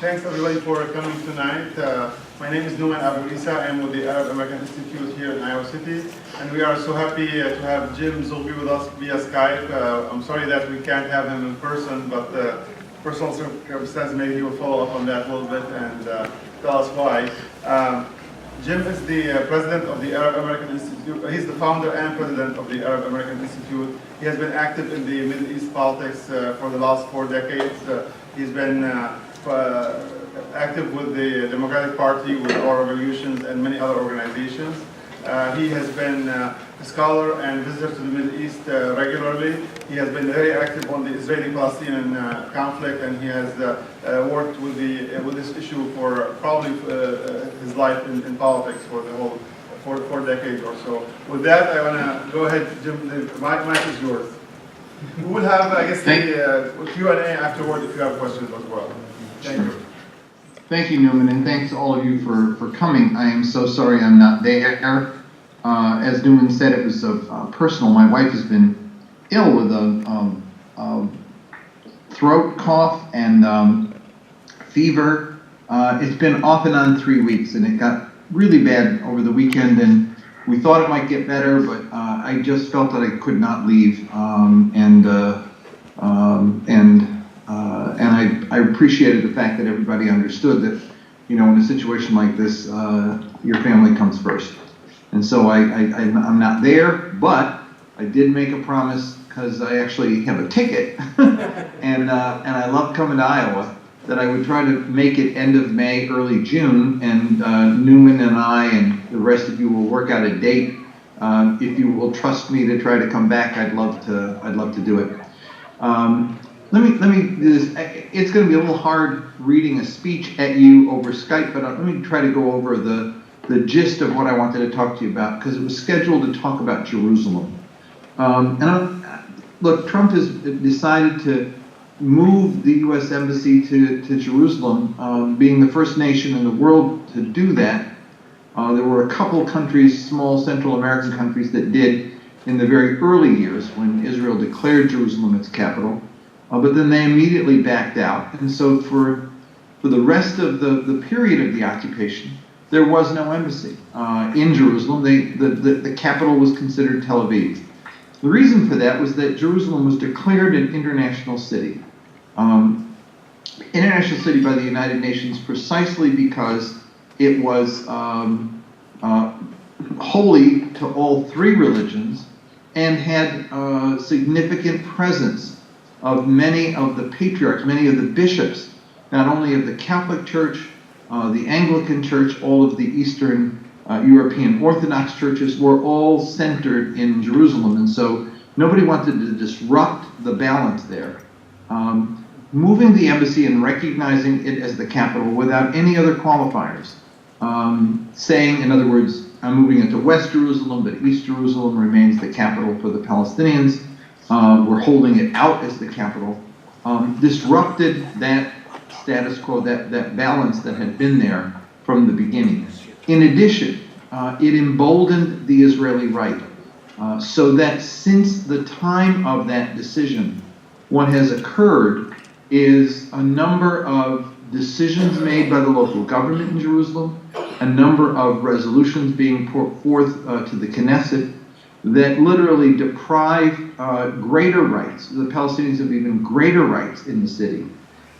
Thanks everybody for coming tonight. My name is Nouman Abu Isa. I'm with the Arab American Institute here in Iowa City, and we are so happy to have Jim Zogby with us via Skype. I'm sorry that we can't have him in person, but personal circumstances, maybe he will follow up on that a little bit and tell us why. Jim is the president of the Arab American Institute. He's the founder and president of the Arab American Institute. He has been active in the Middle East politics for the last 4 decades. He's been active with the Democratic Party, with Our Revolutions, and many other organizations. He has been a scholar and visitor to the Middle East regularly. He has been very active on the Israeli-Palestinian conflict, and he has worked with this issue for probably his life in politics for the whole 4 decades or so. With that, I want to go ahead, Jim. The mic is yours. We will have, I guess, the Q&A afterward if you have questions as well. Thank you. Thank you, Nouman, and thanks to all of you for coming. I am so sorry I'm not there. As Nouman said, it was personal. My wife has been ill with a throat cough and fever. It's been off and on 3 weeks, and it got really bad over the weekend, and we thought it might get better, but I just felt that I could not leave, and I appreciated the fact that everybody understood that, you know, in a situation like this, your family comes first. And so I'm not there, but I did make a promise, because I actually have a ticket, and I love coming to Iowa, that I would try to make it end of May, early June, and Nouman and I and the rest of you will work out a date. If you will trust me to try to come back, I'd love to do it. Let me do this. It's going to be a little hard reading a speech at you over Skype, but let me try to go over the gist of what I wanted to talk to you about, because it was scheduled to talk about Jerusalem. Look, Trump has decided to move the U.S. Embassy to Jerusalem, being the first nation in the world to do that. There were a couple countries, small Central American countries, that did in the very early years when Israel declared Jerusalem its capital. But then they immediately backed out. And so for the rest of the period of the occupation, there was no embassy in Jerusalem. The capital was considered Tel Aviv. The reason for that was that Jerusalem was declared an international city. International city by the United Nations precisely because it was holy to all 3 religions and had significant presence of many of the patriarchs, many of the bishops, not only of the Catholic Church, the Anglican Church, all of the Eastern European Orthodox churches were all centered in Jerusalem. And so nobody wanted to disrupt the balance there. Moving the embassy and recognizing it as the capital without any other qualifiers, saying, in other words, I'm moving it to West Jerusalem, but East Jerusalem remains the capital for the Palestinians. We're holding it out as the capital, disrupted that status quo, that balance that had been there from the beginning. In addition, it emboldened the Israeli right, so that since the time of that decision, what has occurred is a number of decisions made by the local government in Jerusalem, a number of resolutions being put forth to the Knesset that literally deprive greater rights. The Palestinians have even greater rights in the city,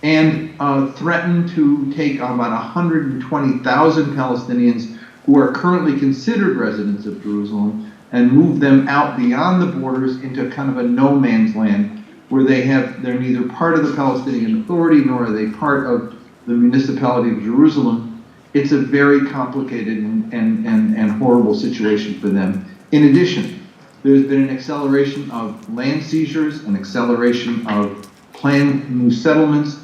and threaten to take about 120,000 Palestinians who are currently considered residents of Jerusalem and move them out beyond the borders into kind of a no man's land, where they're neither part of the Palestinian Authority nor are they part of the municipality of Jerusalem. It's a very complicated and horrible situation for them. In addition, there's been an acceleration of land seizures, an acceleration of planned new settlements,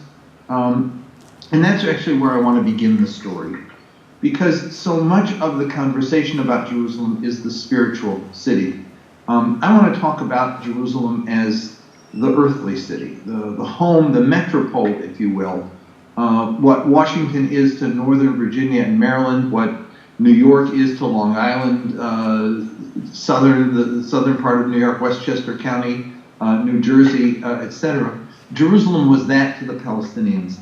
and that's actually where I want to begin the story. Because so much of the conversation about Jerusalem is the spiritual city. I want to talk about Jerusalem as the earthly city, the home, the metropole, if you will. What Washington is to Northern Virginia and Maryland, what New York is to Long Island, the southern part of New York, Westchester County, New Jersey, etc. Jerusalem was that to the Palestinians.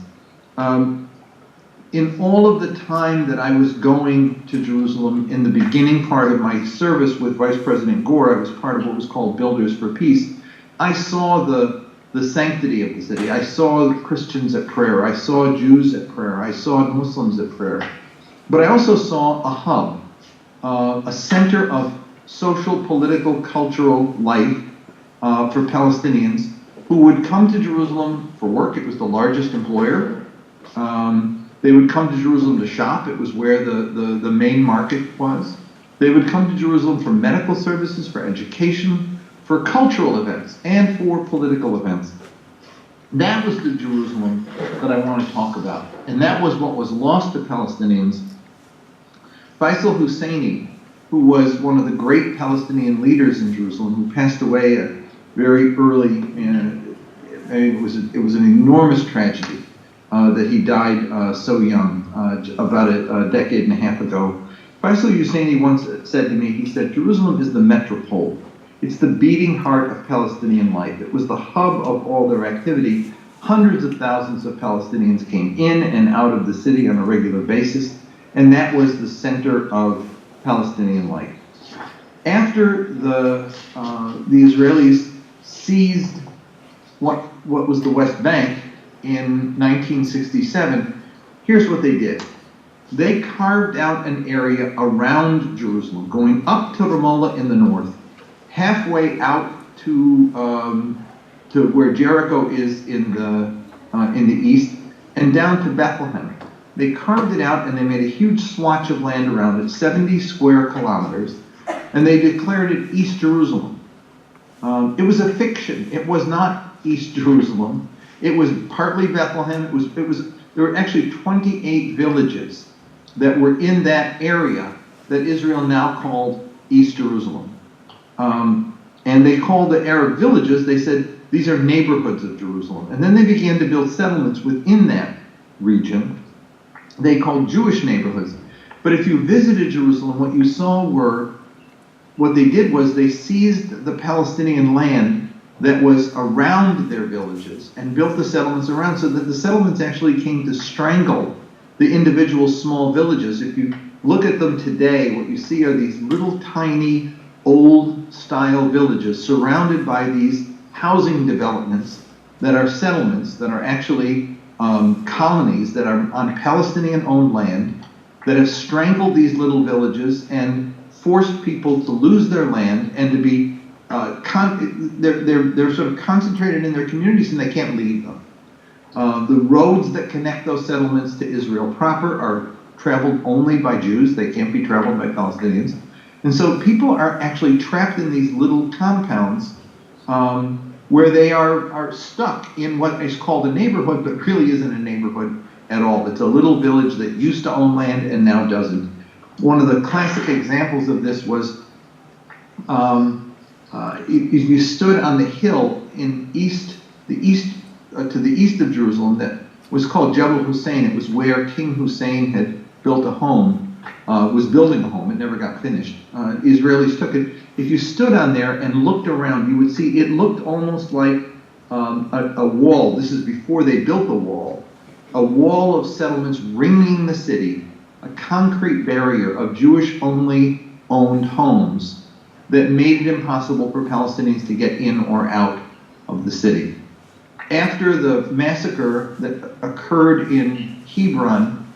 In all of the time that I was going to Jerusalem, in the beginning part of my service with Vice President Gore, I was part of what was called Builders for Peace. I saw the sanctity of the city. I saw Christians at prayer. I saw Jews at prayer. I saw Muslims at prayer. But I also saw a hub, a center of social, political, cultural life for Palestinians who would come to Jerusalem for work. It was the largest employer. They would come to Jerusalem to shop. It was where the main market was. They would come to Jerusalem for medical services, for education, for cultural events, and for political events. That was the Jerusalem that I want to talk about. And that was what was lost to Palestinians. Faisal Husseini, who was one of the great Palestinian leaders in Jerusalem, who passed away at very early, it was an enormous tragedy that he died so young, about a decade and a half ago. Faisal Husseini once said to me, he said, Jerusalem is the metropole. It's the beating heart of Palestinian life. It was the hub of all their activity. Hundreds of thousands of Palestinians came in and out of the city on a regular basis, and that was the center of Palestinian life. After the Israelis seized what was the West Bank in 1967, here's what they did. They carved out an area around Jerusalem, going up to Ramallah in the north, halfway out to where Jericho is in the east, and down to Bethlehem. They carved it out and they made a huge swatch of land around it, 70 square kilometers, and they declared it East Jerusalem. It was a fiction. It was not East Jerusalem. It was partly Bethlehem. There were actually 28 villages that were in that area that Israel now called East Jerusalem. And they called the Arab villages, they said, these are neighborhoods of Jerusalem. And then they began to build settlements within that region. They called Jewish neighborhoods. But if you visited Jerusalem, what you saw what they did was they seized the Palestinian land that was around their villages and built the settlements around, so that the settlements actually came to strangle the individual small villages. If you look at them today, what you see are these little tiny old-style villages surrounded by these housing developments that are settlements, that are actually colonies that are on Palestinian-owned land, that have strangled these little villages and forced people to lose their land and to be they're sort of concentrated in their communities and they can't leave them. The roads that connect those settlements to Israel proper are traveled only by Jews. They can't be traveled by Palestinians. And so people are actually trapped in these little compounds where they are stuck in what is called a neighborhood, but really isn't a neighborhood at all. It's a little village that used to own land and now doesn't. One of the classic examples of this was if you stood on the hill to the east of Jerusalem that was called Jebel Hussein. It was where King Hussein had built a home, was building a home. It never got finished. Israelis took it. If you stood on there and looked around, you would see it looked almost like a wall. This is before they built the wall. A wall of settlements ringing the city, a concrete barrier of Jewish-only owned homes that made it impossible for Palestinians to get in or out of the city. After the massacre that occurred in Hebron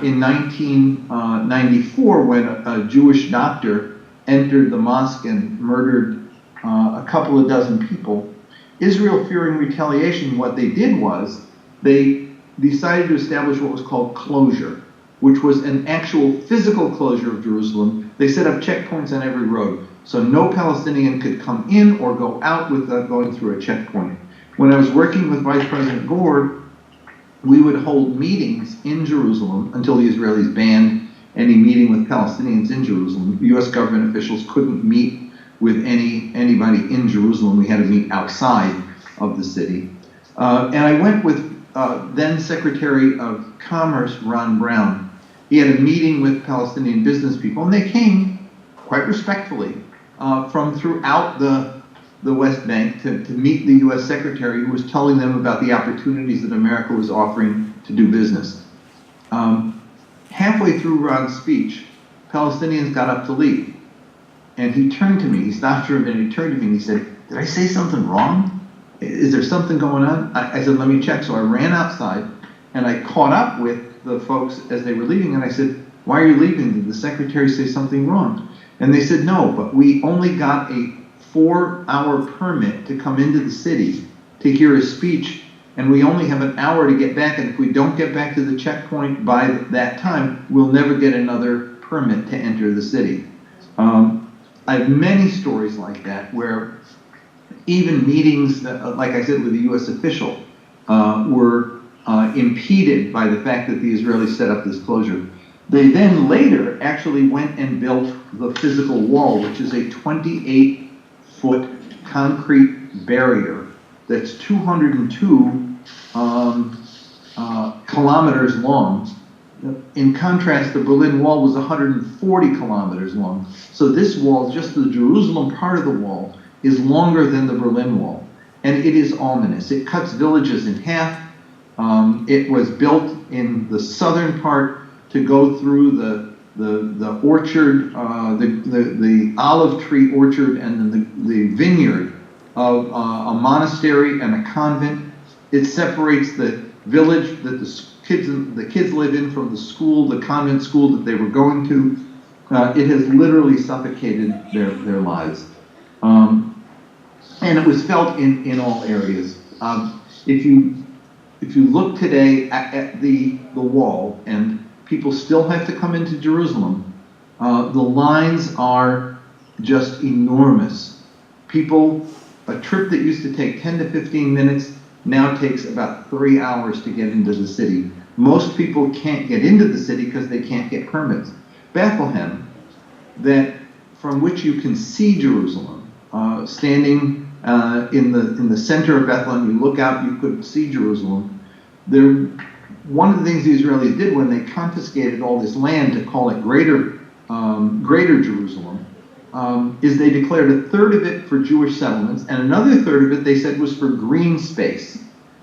in 1994, when a Jewish doctor entered the mosque and murdered a couple of dozen people, Israel, fearing retaliation, what they did was they decided to establish what was called closure, which was an actual physical closure of Jerusalem. They set up checkpoints on every road, so no Palestinian could come in or go out without going through a checkpoint. When I was working with Vice President Gore, we would hold meetings in Jerusalem until the Israelis banned any meeting with Palestinians in Jerusalem. U.S. government officials couldn't meet with anybody in Jerusalem. We had to meet outside. of the city. And I went with then Secretary of Commerce Ron Brown. He had a meeting with Palestinian business people, and they came quite respectfully from throughout the West Bank to meet the U.S. Secretary, who was telling them about the opportunities that America was offering to do business. Halfway through Ron's speech, Palestinians got up to leave. And he turned to me, he stopped for a minute, he turned to me and he said, "Did I say something wrong? Is there something going on?" I said, "Let me check." So I ran outside and I caught up with the folks as they were leaving, and I said, "Why are you leaving? Did the secretary say something wrong?" And they said, "No, but we only got a 4-hour permit to come into the city to hear a speech, and we only have an hour to get back, and if we don't get back to the checkpoint by that time, we'll never get another permit to enter the city." I have many stories like that where even meetings, like I said, with a U.S. official were impeded by the fact that the Israelis set up this closure. They then later actually went and built the physical wall, which is a 28-foot concrete barrier that's 202 kilometers long. In contrast, the Berlin Wall was 140 kilometers long. So this wall, just the Jerusalem part of the wall, is longer than the Berlin Wall. And it is ominous. It cuts villages in half. It was built in the southern part to go through the orchard, the olive tree orchard, and then the vineyard of a monastery and a convent. It separates the village that the kids live in from the school, the convent school that they were going to. It has literally suffocated their lives. And it was felt in all areas. If you look today at the wall, and people still have to come into Jerusalem, the lines are just enormous. A trip that used to take 10 to 15 minutes now takes about 3 hours to get into the city. Most people can't get into the city because they can't get permits. Bethlehem, from which you can see Jerusalem, standing in the center of Bethlehem, you look out, you could see Jerusalem. One of the things the Israelis did when they confiscated all this land to call it Greater Jerusalem, is they declared a third of it for Jewish settlements, and another third of it they said was for green space.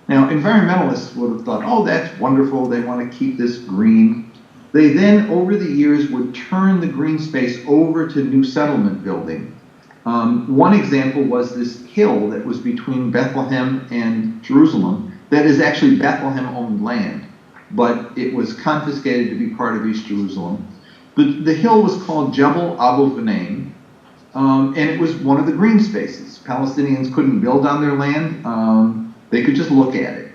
Now, environmentalists would have thought, oh, that's wonderful, they want to keep this green. They then, over the years, would turn the green space over to new settlement building. One example was this hill that was between Bethlehem and Jerusalem that is actually Bethlehem-owned land, but it was confiscated to be part of East Jerusalem. The hill was called Jebel Abu Ghneim, and it was one of the green spaces. Palestinians couldn't build on their land. They could just look at it.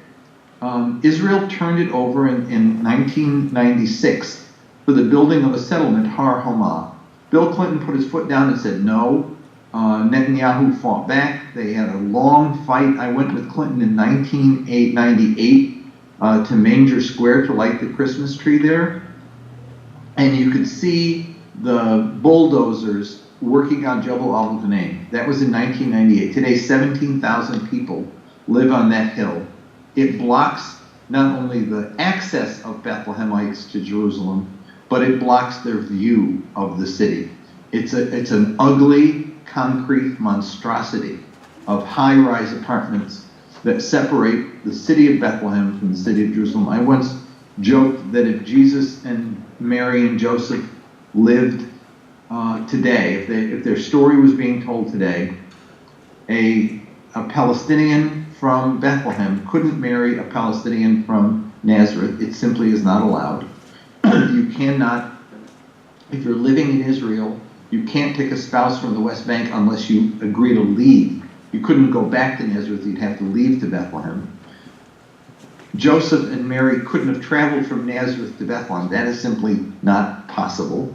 Israel turned it over in 1996 for the building of a settlement, Har Homa. Bill Clinton put his foot down and said no. Netanyahu fought back. They had a long fight. I went with Clinton in 1998 to Manger Square to light the Christmas tree there. And you could see the bulldozers working on Jebel Abu Ghneim. That was in 1998. Today, 17,000 people live on that hill. It blocks not only the access of Bethlehemites to Jerusalem, but it blocks their view of the city. It's an ugly concrete monstrosity of high-rise apartments that separate the city of Bethlehem from the city of Jerusalem. I once joked that if Jesus and Mary and Joseph lived today, if their story was being told today, a Palestinian from Bethlehem couldn't marry a Palestinian from Nazareth. It simply is not allowed. You cannot, if you're living in Israel, you can't take a spouse from the West Bank unless you agree to leave. You couldn't go back to Nazareth, you'd have to leave to Bethlehem. Joseph and Mary couldn't have traveled from Nazareth to Bethlehem. That is simply not possible.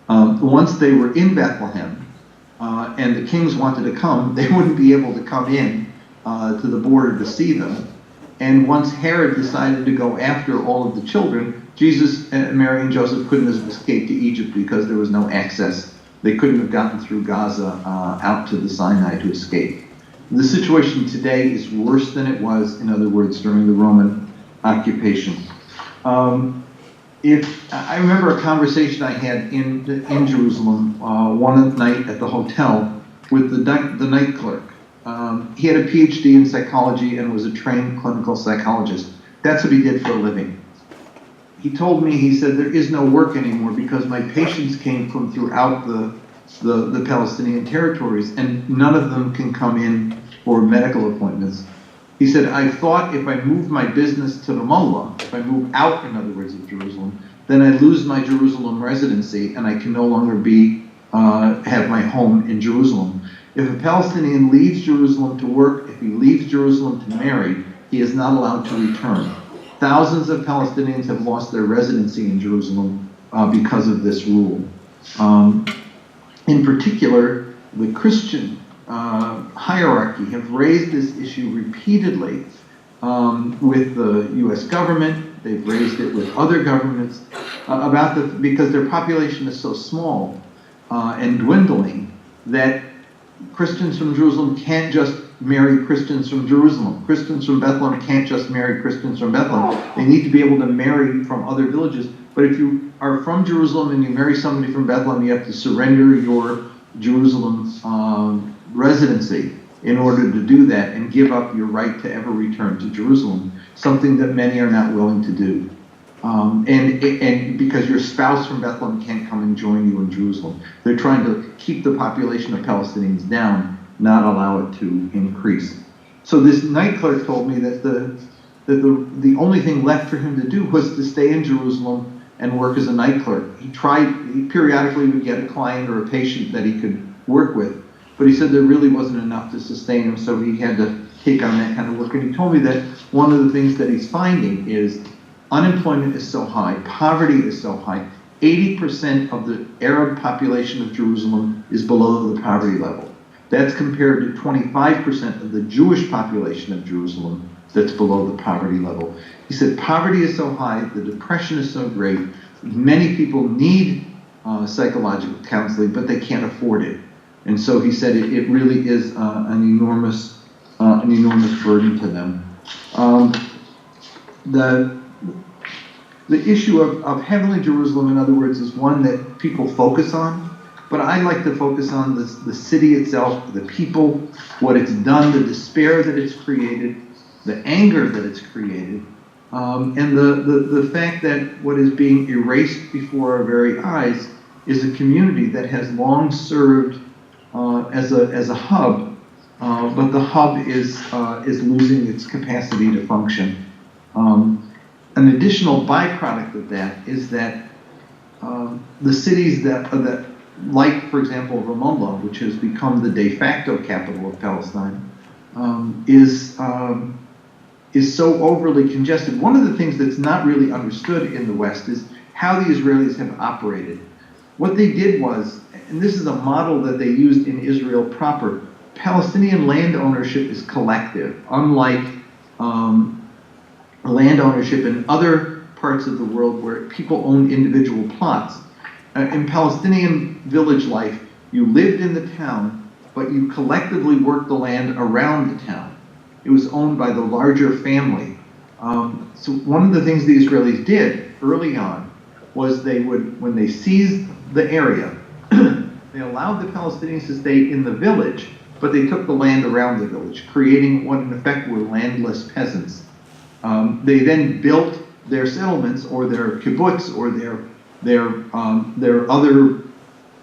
Once they were in Bethlehem, and the kings wanted to come, they wouldn't be able to come in to the border to see them. And once Herod decided to go after all of the children, Jesus and Mary and Joseph couldn't have escaped to Egypt because there was no access. They couldn't have gotten through Gaza out to the Sinai to escape. The situation today is worse than it was, in other words, during the Roman occupation. I remember a conversation I had in Jerusalem one night at the hotel with the night clerk. He had a PhD in psychology and was a trained clinical psychologist. That's what he did for a living. He told me, he said, there is no work anymore because my patients came from throughout the Palestinian territories, and none of them can come in for medical appointments. He said, I thought if I moved my business to Ramallah, if I move out, in other words, of Jerusalem, then I lose my Jerusalem residency and I can no longer have my home in Jerusalem. If a Palestinian leaves Jerusalem to work, if he leaves Jerusalem to marry, he is not allowed to return. Thousands of Palestinians have lost their residency in Jerusalem because of this rule. In particular, the Christian hierarchy have raised this issue repeatedly with the U.S. government. They've raised it with other governments because their population is so small and dwindling that Christians from Jerusalem can't just marry Christians from Jerusalem. Christians from Bethlehem can't just marry Christians from Bethlehem. They need to be able to marry from other villages. But if you are from Jerusalem and you marry somebody from Bethlehem, you have to surrender your Jerusalem residency in order to do that and give up your right to ever return to Jerusalem, something that many are not willing to do. And because your spouse from Bethlehem can't come and join you in Jerusalem. They're trying to keep the population of Palestinians down, not allow it to increase. So this night clerk told me that the only thing left for him to do was to stay in Jerusalem and work as a night clerk. He periodically would get a client or a patient that he could work with, but he said there really wasn't enough to sustain him, so he had to take on that kind of work. And he told me that one of the things that he's finding is unemployment is so high, poverty is so high, 80% of the Arab population of Jerusalem is below the poverty level. That's compared to 25% of the Jewish population of Jerusalem that's below the poverty level. He said poverty is so high, the depression is so great, many people need psychological counseling, but they can't afford it. And so he said it really is an enormous burden to them. The issue of heavenly Jerusalem, in other words, is one that people focus on, but I like to focus on the city itself, the people, what it's done, the despair that it's created, the anger that it's created, and the fact that what is being erased before our very eyes is a community that has long served as a hub, but the hub is losing its capacity to function. An additional byproduct of that is that the cities that like, for example, Ramallah, which has become the de facto capital of Palestine, is so overly congested. One of the things that's not really understood in the West is how the Israelis have operated. What they did was, and this is a model that they used in Israel proper, Palestinian land ownership is collective, unlike land ownership in other parts of the world where people own individual plots. In Palestinian village life, you lived in the town, but you collectively worked the land around the town. It was owned by the larger family. So one of the things the Israelis did early on was when they seized the area, they allowed the Palestinians to stay in the village, but they took the land around the village, creating what in effect were landless peasants. They then built their settlements or their kibbutz or their other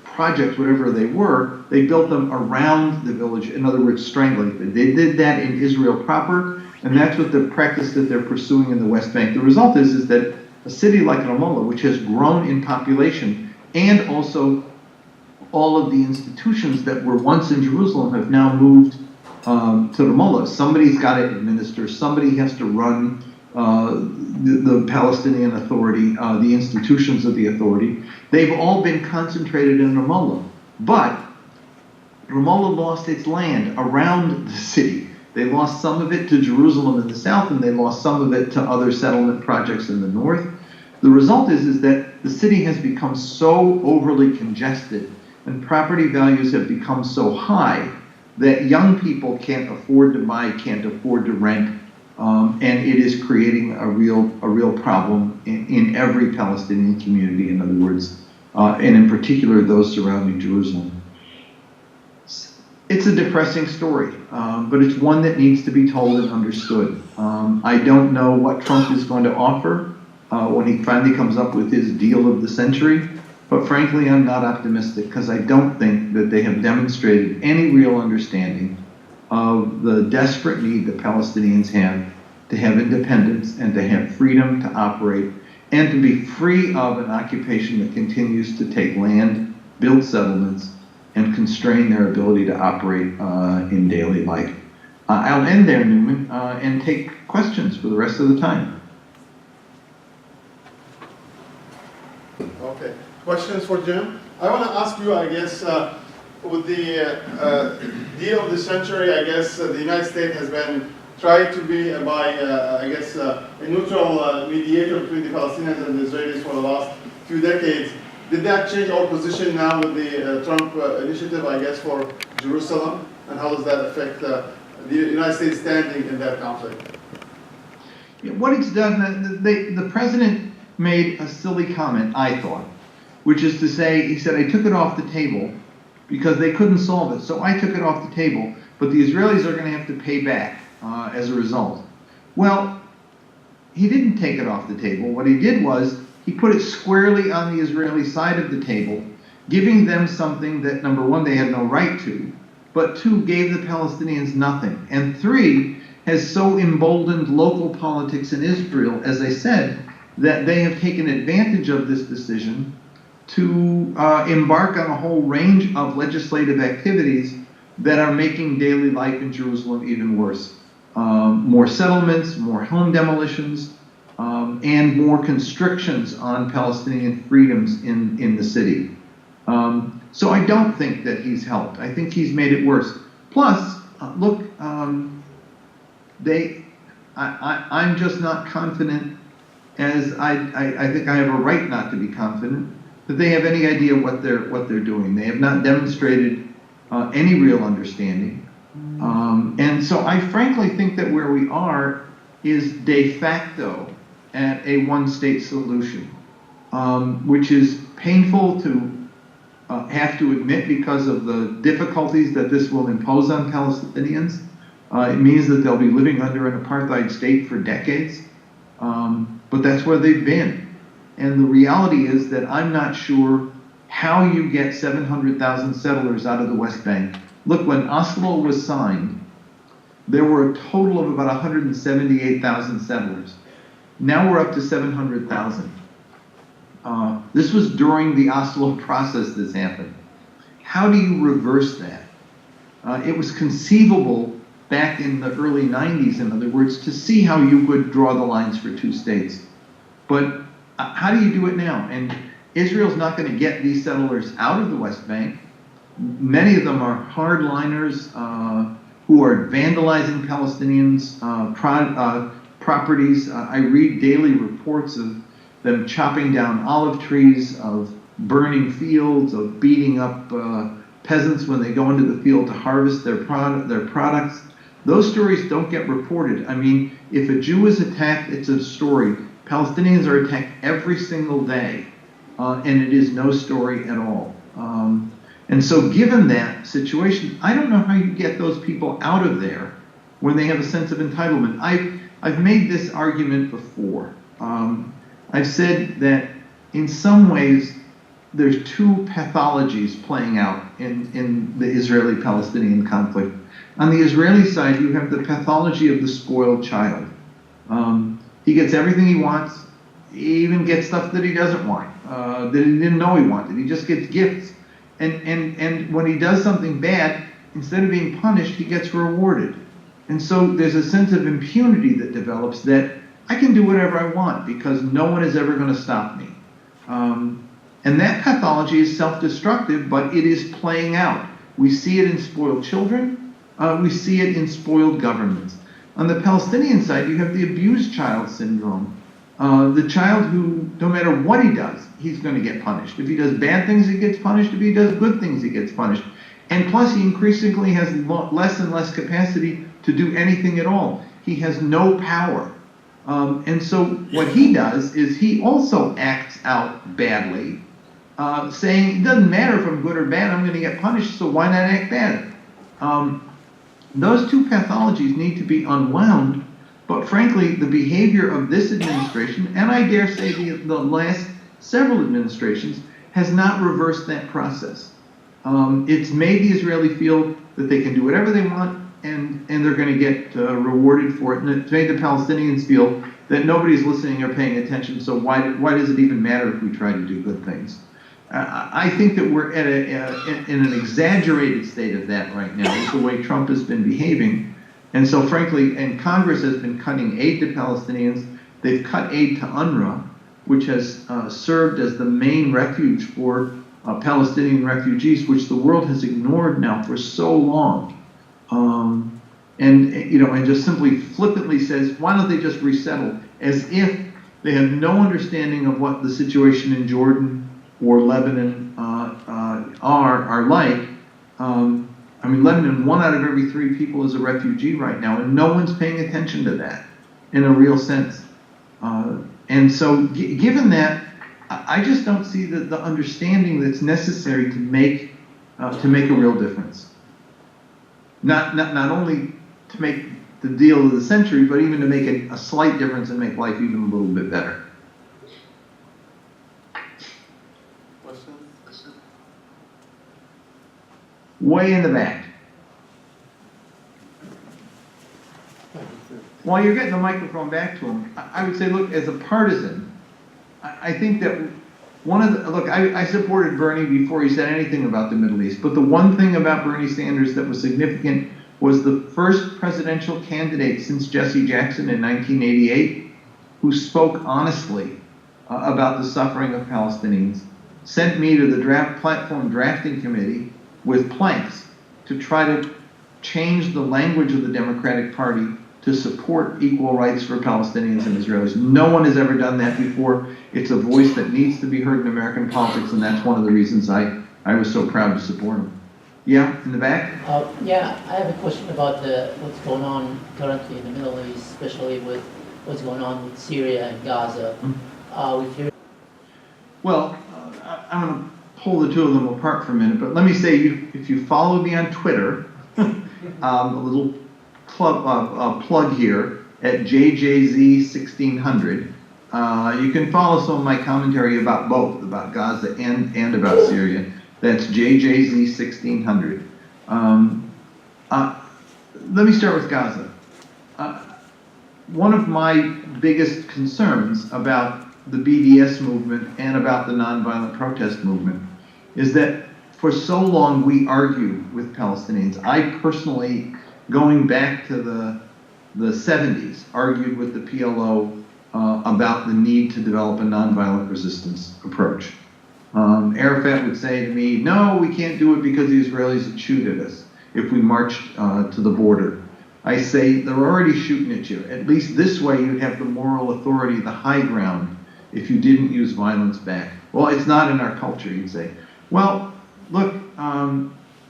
projects, whatever they were, they built them around the village, in other words, strangling it. They did that in Israel proper, and that's what the practice that they're pursuing in the West Bank. The result is that a city like Ramallah, which has grown in population, and also all of the institutions that were once in Jerusalem have now moved to Ramallah. Somebody's got to administer, somebody has to run the Palestinian Authority, the institutions of the authority. They've all been concentrated in Ramallah. But Ramallah lost its land around the city. They lost some of it to Jerusalem in the south, and they lost some of it to other settlement projects in the north. The result is that the city has become so overly congested and property values have become so high that young people can't afford to buy, can't afford to rent, and it is creating a real problem in every Palestinian community, in other words, and in particular those surrounding Jerusalem. It's a depressing story, but it's one that needs to be told and understood. I don't know what Trump is going to offer when he finally comes up with his deal of the century, but frankly, I'm not optimistic because I don't think that they have demonstrated any real understanding of the desperate need the Palestinians have to have independence and to have freedom to operate and to be free of an occupation that continues to take land, build settlements, and constrain their ability to operate in daily life. I'll end there, Newman, and take questions for the rest of the time. Okay. Questions for Jim? I want to ask you, I guess, with the deal of the century, I guess the United States has been tried to be a neutral mediator between the Palestinians and the Israelis for the last few decades. Did that change our position now with the Trump initiative, I guess, for Jerusalem? And how does that affect the United States standing in that conflict? Yeah, what it's done, the president made a silly comment, I thought, which is to say, he said, I took it off the table because they couldn't solve it. So I took it off the table, but the Israelis are going to have to pay back as a result. Well, he didn't take it off the table. What he did was he put it squarely on the Israeli side of the table, giving them something that, number one, they had no right to, but two, gave the Palestinians nothing. And three, has so emboldened local politics in Israel, as I said, that they have taken advantage of this decision to embark on a whole range of legislative activities that are making daily life in Jerusalem even worse. More settlements, more home demolitions, and more constrictions on Palestinian freedoms in the city. So I don't think that he's helped. I think he's made it worse. Plus, look, I'm just not confident, as I think I have a right not to be confident, that they have any idea what they're doing. They have not demonstrated any real understanding. And so I frankly think that where we are is de facto at a one-state solution, which is painful to have to admit because of the difficulties that this will impose on Palestinians. It means that they'll be living under an apartheid state for decades, but that's where they've been. And the reality is that I'm not sure how you get 700,000 settlers out of the West Bank. Look, when Oslo was signed, there were a total of about 178,000 settlers. Now we're up to 700,000. This was during the Oslo process this happened. How do you reverse that? It was conceivable back in the early 90s, in other words, to see how you could draw the lines for two states. But how do you do it now? And Israel's not going to get these settlers out of the West Bank. Many of them are hardliners who are vandalizing Palestinians' properties. I read daily reports of them chopping down olive trees, of burning fields, of beating up peasants when they go into the field to harvest their products. Those stories don't get reported. I mean, if a Jew is attacked, it's a story. Palestinians are attacked every single day, and it is no story at all. And so given that situation, I don't know how you get those people out of there when they have a sense of entitlement. I've made this argument before. I've said that in some ways there's two pathologies playing out in the Israeli-Palestinian conflict. On the Israeli side, you have the pathology of the spoiled child. He gets everything he wants. He even gets stuff that he doesn't want, that he didn't know he wanted. He just gets gifts. And when he does something bad, instead of being punished, he gets rewarded. And so there's a sense of impunity that develops that I can do whatever I want because no one is ever going to stop me. And that pathology is self-destructive, but it is playing out. We see it in spoiled children. We see it in spoiled governments. On the Palestinian side, you have the abused child syndrome. The child who, no matter what he does, he's going to get punished. If he does bad things, he gets punished. If he does good things, he gets punished. And plus, he increasingly has less and less capacity to do anything at all. He has no power. And so what he does is he also acts out badly, saying, it doesn't matter if I'm good or bad, I'm going to get punished, so why not act bad? Those two pathologies need to be unwound, but frankly, the behavior of this administration, and I dare say the last several administrations, has not reversed that process. It's made the Israeli feel that they can do whatever they want, and they're going to get rewarded for it. And it's made the Palestinians feel that nobody's listening or paying attention, so why does it even matter if we try to do good things? I think that we're at in an exaggerated state of that right now, is the way Trump has been behaving. And so frankly, and Congress has been cutting aid to Palestinians. They've cut aid to UNRWA, which has served as the main refuge for Palestinian refugees, which the world has ignored now for so long. And just simply flippantly says, why don't they just resettle? As if they have no understanding of what the situation in Jordan or Lebanon are like. Lebanon, 1 out of every 3 people is a refugee right now, and no one's paying attention to that in a real sense. And so, given that, I just don't see the understanding that's necessary to make a real difference. Not only to make the deal of the century, but even to make a slight difference and make life even a little bit better. Questions? Way in the back. While you're getting the microphone back to him, I would say, look, as a partisan, I think that I supported Bernie before he said anything about the Middle East, but the one thing about Bernie Sanders that was significant was the first presidential candidate since Jesse Jackson in 1988 who spoke honestly about the suffering of Palestinians, sent me to the platform drafting committee with planks to try to change the language of the Democratic Party to support equal rights for Palestinians and Israelis. No one has ever done that before. It's a voice that needs to be heard in American politics, and that's one of the reasons I was so proud to support him. Yeah, in the back? Yeah, I have a question about what's going on currently in the Middle East, especially with what's going on with Syria and Gaza. Well, I'm going to pull the two of them apart for a minute, but let me say, if you follow me on Twitter, a little plug here at JJZ1600. You can follow some of my commentary about both, about Gaza and about Syria. That's JJZ1600. Let me start with Gaza. One of my biggest concerns about the BDS movement and about the nonviolent protest movement is that for so long we argued with Palestinians. I personally, going back to the 70s, argued with the PLO about the need to develop a nonviolent resistance approach. Arafat would say to me, no, we can't do it because the Israelis would shoot at us if we marched to the border. I say, they're already shooting at you. At least this way you'd have the moral authority, the high ground, if you didn't use violence back. Well, it's not in our culture, you'd say. Well, look,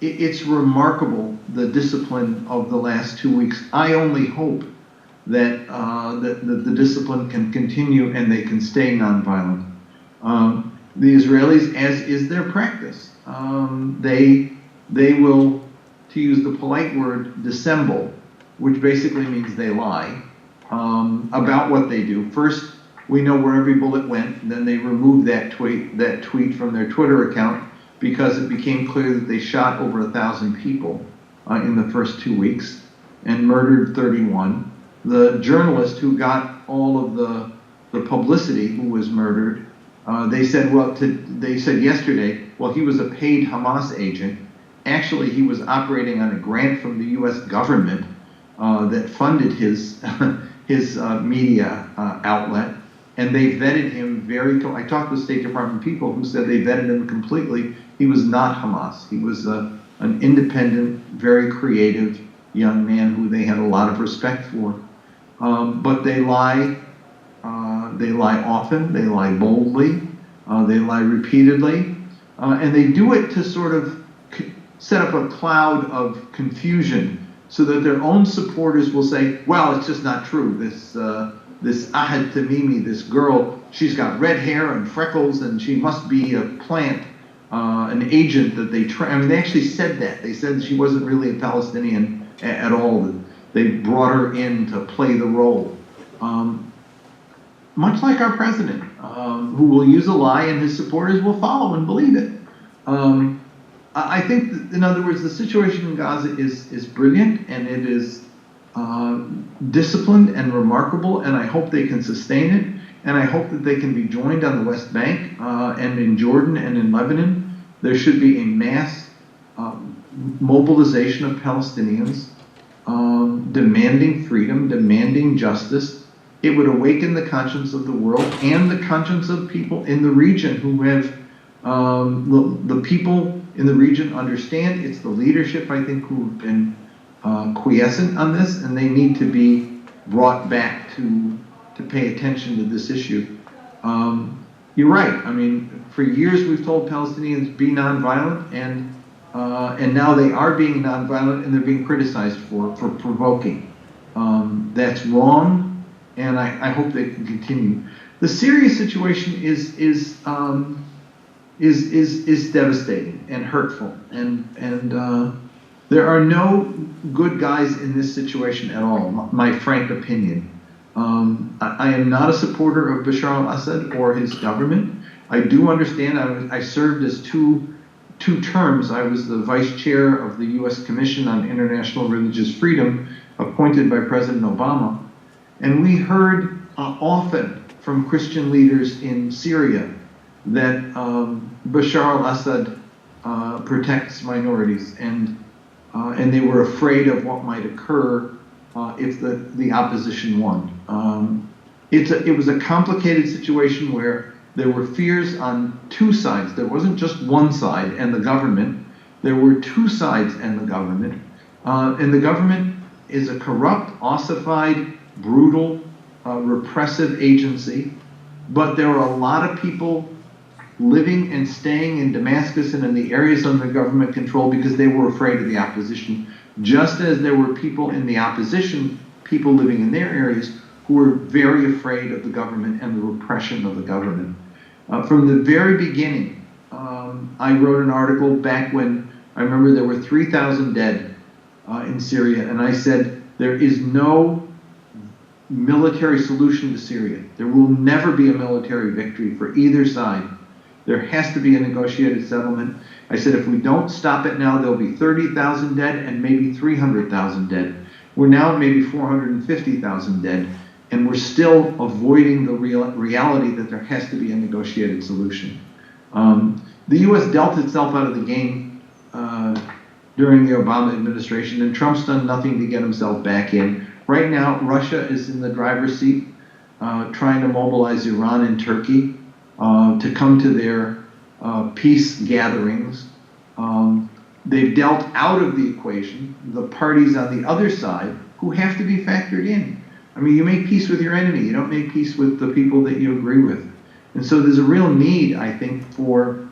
it's remarkable, the discipline of the last 2 weeks. I only hope that the discipline can continue and they can stay nonviolent. The Israelis, as is their practice, they will, to use the polite word, dissemble, which basically means they lie about what they do. First, we know where every bullet went, then they removed that tweet from their Twitter account because it became clear that they shot over 1,000 people in the first 2 weeks and murdered 31. The journalist who got all of the publicity, who was murdered, they said yesterday, well, he was a paid Hamas agent. Actually, he was operating on a grant from the U.S. government that funded his media outlet, and they vetted him I talked to State Department people who said they vetted him completely. He was not Hamas. He was an independent, very creative young man who they had a lot of respect for. But they lie. They lie often. They lie boldly. They lie repeatedly, and they do it to sort of set up a cloud of confusion so that their own supporters will say, well, it's just not true. This Ahad Tamimi, this girl, she's got red hair and freckles, and she must be a plant, an agent that they I mean, they actually said that. They said she wasn't really a Palestinian at all. That they brought her in to play the role. Much like our president, who will use a lie and his supporters will follow and believe it. I think, in other words, the situation in Gaza is brilliant, and it is disciplined and remarkable, and I hope they can sustain it, and I hope that they can be joined on the West Bank and in Jordan and in Lebanon. There should be a mass mobilization of Palestinians demanding freedom, demanding justice. It would awaken the conscience of the world and the conscience of people in the region who have, the people in the region understand. It's the leadership, I think, who have been quiescent on this, and they need to be brought back to pay attention to this issue. You're right. I mean, for years we've told Palestinians be nonviolent, and now they are being nonviolent, and they're being criticized for provoking. That's wrong. And I hope they can continue. The Syria situation is devastating and hurtful, and there are no good guys in this situation at all. My frank opinion. I am not a supporter of Bashar al-Assad or his government. I do understand. I served as two terms. I was the vice chair of the U.S. Commission on International Religious Freedom, appointed by President Obama. And we heard often from Christian leaders in Syria that Bashar al-Assad protects minorities, and they were afraid of what might occur if the opposition won. It was a complicated situation where there were fears on two sides. There wasn't just one side and the government. There were two sides and the government. And the government is a corrupt, ossified, brutal, repressive agency, but there are a lot of people living and staying in Damascus and in the areas under government control because they were afraid of the opposition, just as there were people in the opposition, people living in their areas, who were very afraid of the government and the repression of the government. From the very beginning, I wrote an article back when I remember there were 3,000 dead in Syria, and I said there is no military solution to Syria. There will never be a military victory for either side. There has to be a negotiated settlement. I said if we don't stop it now, there'll be 30,000 dead and maybe 300,000 dead. We're now maybe 450,000 dead, and we're still avoiding the reality that there has to be a negotiated solution. The U.S. dealt itself out of the game during the Obama administration, and Trump's done nothing to get himself back in. Right now, Russia is in the driver's seat, trying to mobilize Iran and Turkey to come to their peace gatherings. They've dealt out of the equation the parties on the other side who have to be factored in. I mean, you make peace with your enemy. You don't make peace with the people that you agree with. And so there's a real need, I think, for,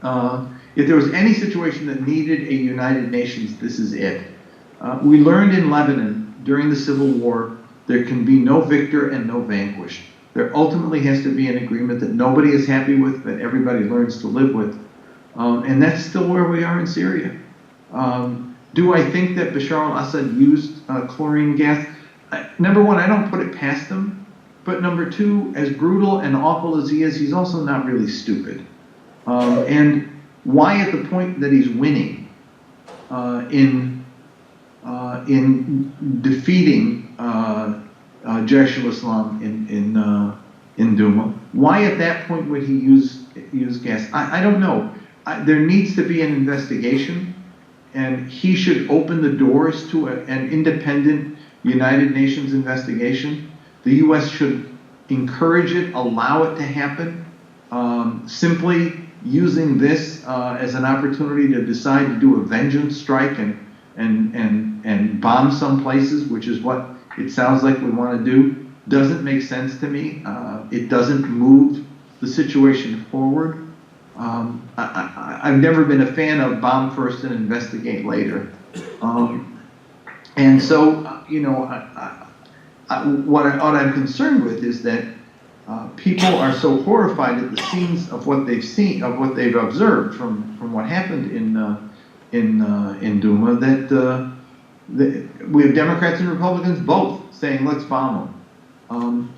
if there was any situation that needed a United Nations, this is it. We learned in Lebanon during the Civil War, there can be no victor and no vanquished. There ultimately has to be an agreement that nobody is happy with, that everybody learns to live with. And that's still where we are in Syria. Do I think that Bashar al-Assad used chlorine gas? Number one, I don't put it past him. But number two, as brutal and awful as he is, he's also not really stupid. And why at the point that he's winning in defeating Jaish al-Islam in Duma, why at that point would he use gas? I don't know. There needs to be an investigation, and he should open the doors to an independent United Nations investigation. The U.S. should encourage it, allow it to happen. Simply using this as an opportunity to decide to do a vengeance strike and bomb some places, which is what it sounds like we want to do, doesn't make sense to me. It doesn't move the situation forward. I've never been a fan of bomb first and investigate later. And so, what I'm concerned with is that people are so horrified at the scenes of what they've seen, of what they've observed from what happened in Duma, that we have Democrats and Republicans both saying, let's bomb them.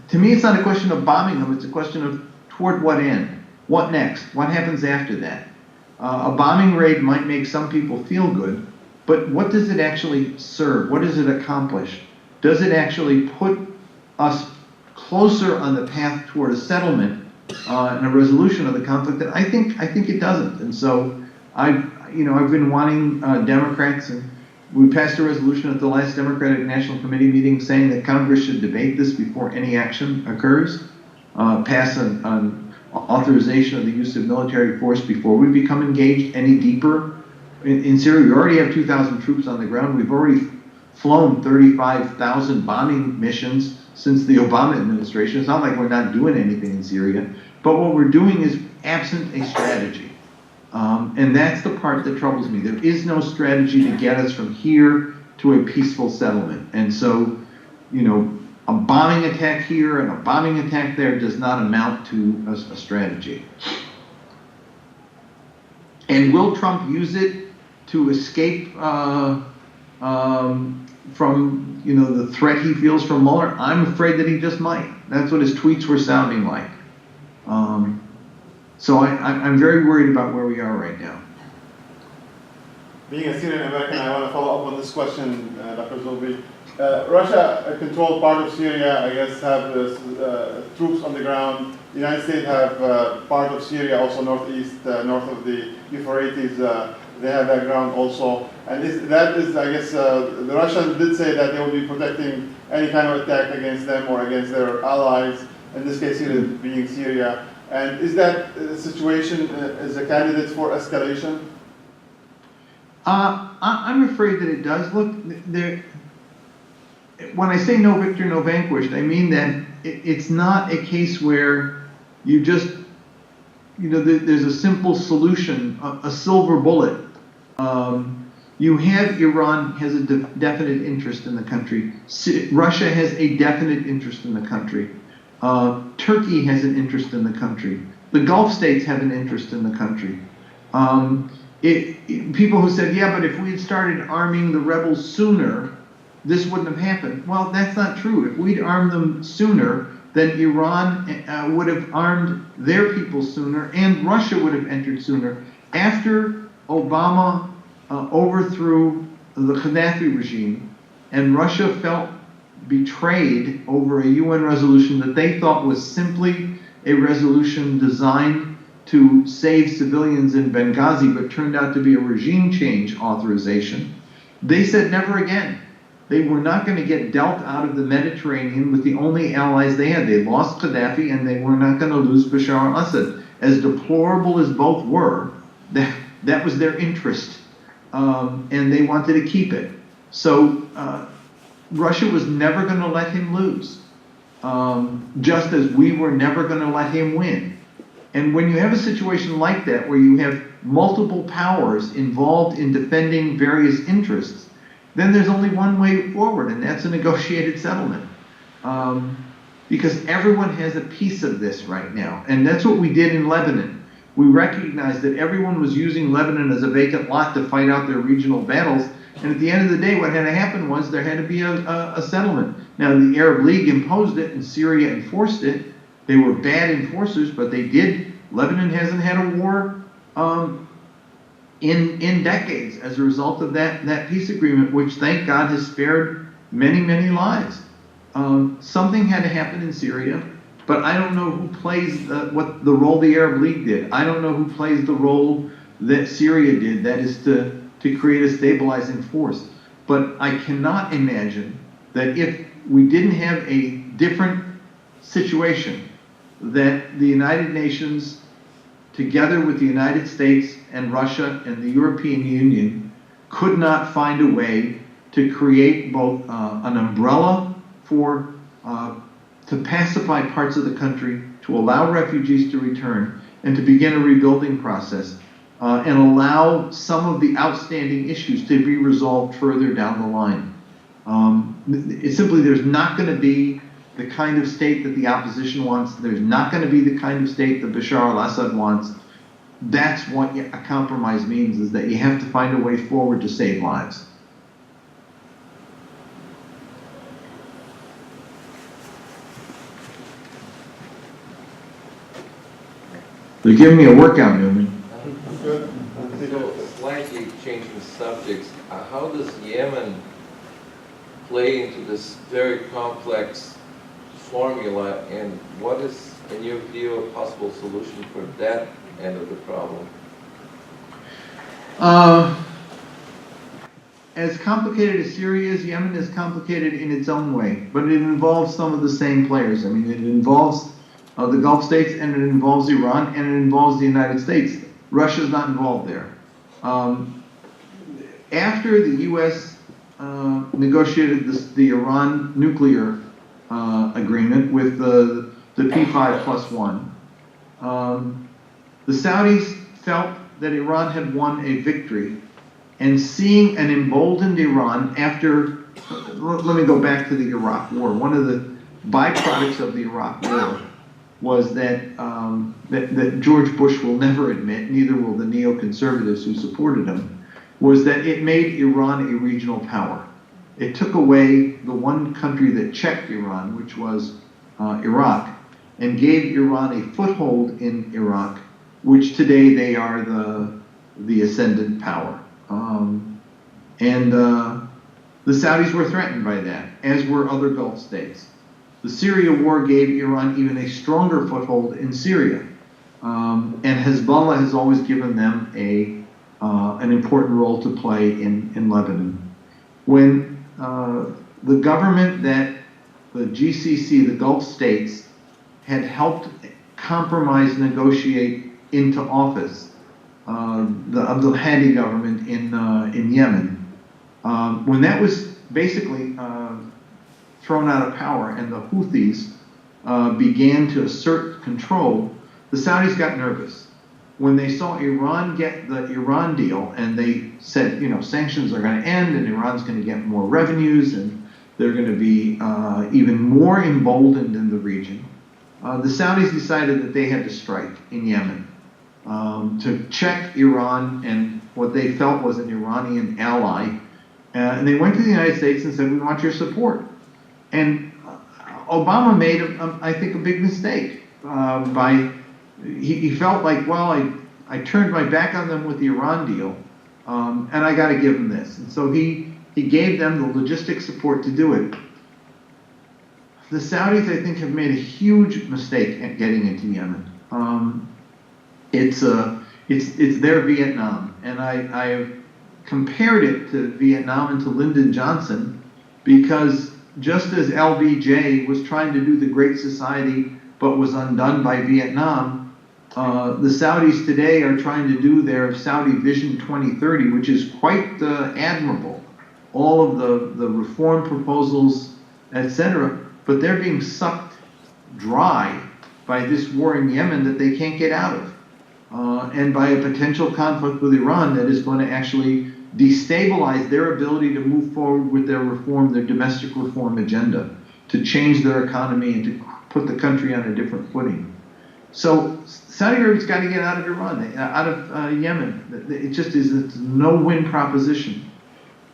To me, it's not a question of bombing them, it's a question of toward what end? What next? What happens after that? A bombing raid might make some people feel good, but what does it actually serve? What does it accomplish? Does it actually put us closer on the path toward a settlement and a resolution of the conflict? And I think it doesn't. And so I've been wanting Democrats, and we passed a resolution at the last Democratic National Committee meeting saying that Congress should debate this before any action occurs, pass an authorization of the use of military force before we become engaged any deeper. In Syria, we already have 2,000 troops on the ground. We've already flown 35,000 bombing missions since the Obama administration. It's not like we're not doing anything in Syria, but what we're doing is absent a strategy. And that's the part that troubles me. There is no strategy to get us from here to a peaceful settlement. And so, a bombing attack here and a bombing attack there does not amount to a strategy. And will Trump use it to escape from the threat he feels from Mueller? I'm afraid that he just might. That's what his tweets were sounding like. So I'm very worried about where we are right now. Being a Syrian American, I want to follow up on this question, Dr. Zogby. Russia controlled part of Syria, I guess, have troops on the ground. The United States have part of Syria, also northeast, north of the Euphrates. They have that ground also. And I guess, the Russians did say that they will be protecting any kind of attack against them or against their allies, in this case, Syria being Syria. And is that situation is a candidate for escalation? I'm afraid that it does. Look, when I say no victor, no vanquished, I mean that it's not a case where you just, there's a simple solution, a silver bullet. You have Iran has a definite interest in the country. Russia has a definite interest in the country. Turkey has an interest in the country. The Gulf states have an interest in the country. People who said, yeah, but if we had started arming the rebels sooner, this wouldn't have happened. Well, that's not true. If we'd armed them sooner, then Iran would have armed their people sooner, and Russia would have entered sooner. After Obama overthrew the Gaddafi regime, and Russia felt betrayed over a UN resolution that they thought was simply a resolution designed to save civilians in Benghazi, but turned out to be a regime change authorization, they said never again. They were not going to get dealt out of the Mediterranean with the only allies they had. They lost Gaddafi, and they were not going to lose Bashar al-Assad. As deplorable as both were, that was their interest, and they wanted to keep it. So Russia was never going to let him lose, just as we were never going to let him win. And when you have a situation like that, where you have multiple powers involved in defending various interests, then there's only one way forward, and that's a negotiated settlement. Because everyone has a piece of this right now. And that's what we did in Lebanon. We recognized that everyone was using Lebanon as a vacant lot to fight out their regional battles. And at the end of the day, what had to happen was there had to be a settlement. Now, the Arab League imposed it, and Syria enforced it. They were bad enforcers, but they did. Lebanon hasn't had a war in decades as a result of that peace agreement, which, thank God, has spared many, many lives. Something had to happen in Syria, but I don't know who plays what the role the Arab League did. I don't know who plays the role that Syria did, that is to create a stabilizing force. But I cannot imagine that if we didn't have a different situation, that the United Nations, together with the United States and Russia and the European Union, could not find a way to create both an umbrella to pacify parts of the country, to allow refugees to return, and to begin a rebuilding process and allow some of the outstanding issues to be resolved further down the line. It's simply, there's not going to be the kind of state that the opposition wants. There's not going to be the kind of state that Bashar al-Assad wants. That's what a compromise means, is that you have to find a way forward to save lives. They're giving me a workout, Newman. Good. So, slightly changing subjects, how does Yemen play into this very complex formula, and what is, in your view, a possible solution for that end of the problem? As complicated as Syria is, Yemen is complicated in its own way, but it involves some of the same players. I mean, it involves the Gulf states, and it involves Iran, and it involves the United States. Russia's not involved there. After the U.S. Negotiated the Iran nuclear agreement with the P5+1, the Saudis felt that Iran had won a victory, and seeing an emboldened Iran after, let me go back to the Iraq War. One of the byproducts of the Iraq War was that George Bush will never admit, neither will the neoconservatives who supported him, was that it made Iran a regional power. It took away the one country that checked Iran, which was Iraq, and gave Iran a foothold in Iraq, which today they are the ascendant power. The Saudis were threatened by that, as were other Gulf states. The Syria war gave Iran even a stronger foothold in Syria, and Hezbollah has always given them an important role to play in Lebanon. When the government that the GCC, the Gulf states, had helped compromise, negotiate into office, the Abdul Hadi government in Yemen, when that was basically thrown out of power and the Houthis began to assert control, the Saudis got nervous. When they saw Iran get the Iran deal, and they said, sanctions are going to end and Iran's going to get more revenues and they're going to be even more emboldened in the region, the Saudis decided that they had to strike in Yemen to check Iran and what they felt was an Iranian ally. And they went to the United States and said, we want your support. And Obama made, I think, a big mistake he felt like, well, I turned my back on them with the Iran deal, and I got to give them this. And so he gave them the logistic support to do it. The Saudis, I think, have made a huge mistake at getting into Yemen. It's their Vietnam, and I have compared it to Vietnam and to Lyndon Johnson, because just as LBJ was trying to do the Great Society but was undone by Vietnam, the Saudis today are trying to do their Saudi Vision 2030, which is quite admirable. All of the reform proposals, etc., but they're being sucked dry by this war in Yemen that they can't get out of, and by a potential conflict with Iran that is going to actually destabilize their ability to move forward with their domestic reform agenda, to change their economy and to put the country on a different footing. So Saudi Arabia's got to get out of Iran, out of Yemen. It just is a no-win proposition.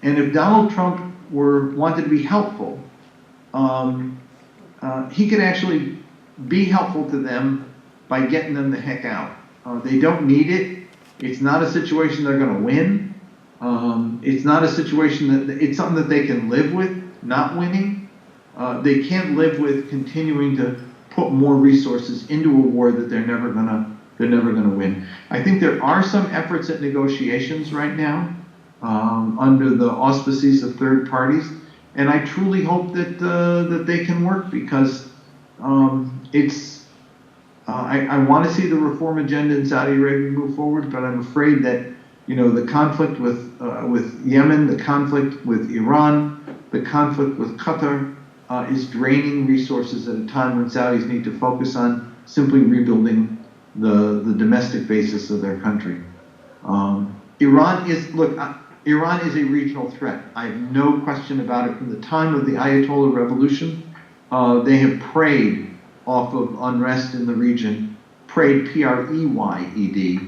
And if Donald Trump wanted to be helpful, he could actually be helpful to them by getting them the heck out. They don't need it. It's not a situation they're going to win. It's not a situation it's something that they can live with, not winning. They can't live with continuing to put more resources into a war that they're never gonna win. I think there are some efforts at negotiations right now under the auspices of third parties, and I truly hope that they can work, because I want to see the reform agenda in Saudi Arabia move forward, but I'm afraid that the conflict with Yemen, the conflict with Iran, the conflict with Qatar is draining resources at a time when Saudis need to focus on simply rebuilding the domestic basis of their country. Iran is a regional threat. I have no question about it. From the time of the Ayatollah Revolution, they have preyed off of unrest in the region, preyed, P-R-E-Y-E-D,